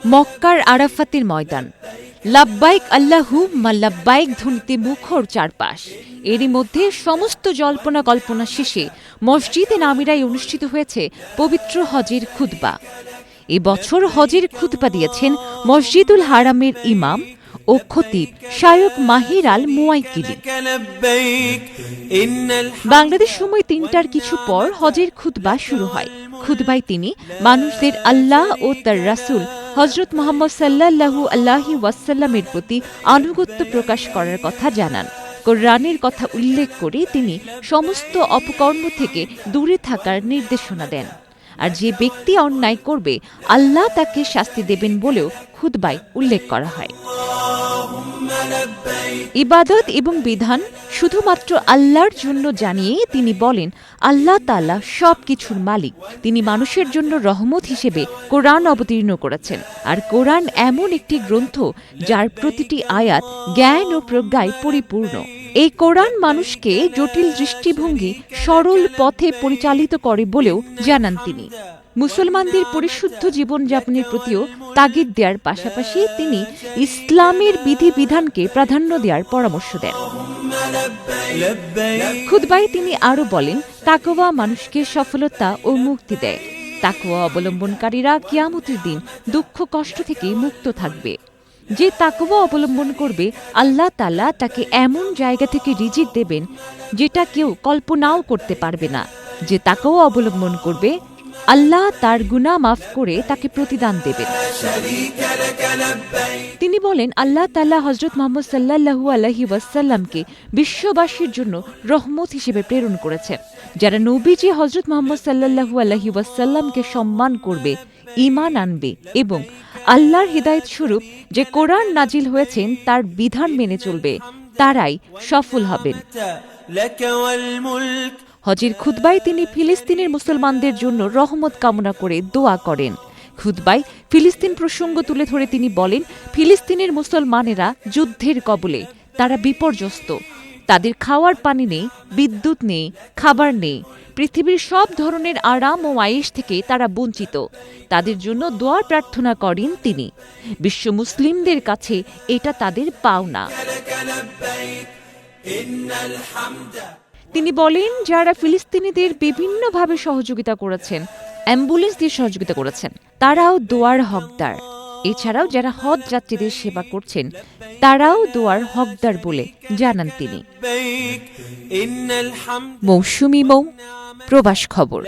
মক্কার আরাফাতের ময়দান। লাব্বাইক আল্লাহুম্মা লাব্বাইক ধ্বনিতে মুখর চারপাশ। এরই মধ্যে সমস্ত জল্পনা কল্পনা শেষে মসজিদে নামিরায় অনুষ্ঠিত হয়েছে পবিত্র হজের খুতবা। এবছর হজের খুতবা দিয়েছেন মসজিদুল হারামের ইমাম ও খতিব শায়খ মাহির আল মুওয়াক্কিলি। বাংলাদেশ সময় ৩টার কিছু পর হজের খুতবা শুরু হয়। খুতবায় তিনি মানুষদের আল্লাহ ও তার রাসূল হযরত মুহাম্মদ সাল্লাল্লাহু আলাইহি ওয়াসাল্লামের প্রতি আনুগত্য প্রকাশ করার কথা জানান। কোরআনের কথা উল্লেখ করে তিনি সমস্ত অপকর্ম থেকে দূরে থাকার নির্দেশনা দেন। আর যে ব্যক্তি অন্যায় করবে আল্লাহ তাকে শাস্তি দেবেন বলেও খুতবায় উল্লেখ করা হয়। ইবাদত এবং বিধান শুধুমাত্র আল্লাহর জন্য জানিয়ে তিনি বলেন, আল্লাহ তাআলা সবকিছুর মালিক। তিনি মানুষের জন্য রহমত হিসেবে কোরআন অবতীর্ণ করেছেন। আর কোরআন এমন একটি গ্রন্থ যার প্রতিটি আয়াত জ্ঞান ও প্রজ্ঞায় পরিপূর্ণ। এই কোরআন মানুষকে জটিল দৃষ্টিভঙ্গি সরল পথে পরিচালিত করে বলেও জানান তিনি। মুসলমানদের পরিশুদ্ধ জীবনযাপনের প্রতিও তাগিদ দেওয়ার পাশাপাশি তিনি ইসলামের বিধিবিধানকে প্রাধান্য দেওয়ার পরামর্শ দেন। খুতবায় তিনি আরও বলেন, তাকওয়া মানুষকে সফলতা ও মুক্তি দেয়। তাকওয়া অবলম্বনকারীরা কিয়ামতের দিন দুঃখ কষ্ট থেকে মুক্ত থাকবে। যে তাকওয়া অবলম্বন করবে আল্লাহ তাআলা তাকে এমন জায়গা থেকে রিজিক দেবেন যেটা কেউ কল্পনাও করতে পারবে না। যে তাকওয়া অবলম্বন করবে আল্লাহ তার গুনাহ মাফ করে তাকে প্রতিদান দেবেন। তিনি বলেন, আল্লাহ তাআলা হযরত মুহাম্মদ সাল্লাল্লাহু আলাইহি ওয়াসাল্লামকে বিশ্ববাসীর জন্য রহমত হিসেবে প্রেরণ করেছেন। যারা নবীজি হযরত মুহাম্মদ সাল্লাল্লাহু আলাইহি ওয়াসাল্লামকে সম্মান করবে, ঈমান আনবে এবং আল্লাহর হিদায়াত স্বরূপ যে কোরআন নাজিল হয়েছেন তার বিধান মেনে চলবে, তারাই সফল হবেন। হজের খুতবায় তিনি ফিলিস্তিনের মুসলমানদের জন্য রহমত কামনা করে দোয়া করেন। খুতবায় ফিলিস্তিন প্রসঙ্গ তুলে ধরে তিনি বলেন, ফিলিস্তিনের মুসলমানেরা যুদ্ধের কবলে, তারা বিপর্যস্ত। তাদের খাওয়ার পানি নেই, বিদ্যুৎ নেই, খাবার নেই। পৃথিবীর সব ধরনের আরাম ও আয়েশ থেকে তারা বঞ্চিত। তাদের জন্য দোয়া প্রার্থনা করেন তিনি। বিশ্ব মুসলিমদের কাছে এটা তাদের পাওনা। তিনি বলেন, যারা ফিলিস্তিনিদের বিভিন্নভাবে সহযোগিতা করেছেন, অ্যাম্বুলেন্স দিয়ে সহযোগিতা করেছেন, তারাও দোয়ার হকদার। এছাড়াও যারা হজ যাত্রীদের সেবা করছেন তারাও দোয়ার হকদার বলে জানান তিনি। মৌসুমী মৌ, প্রবাস খবর।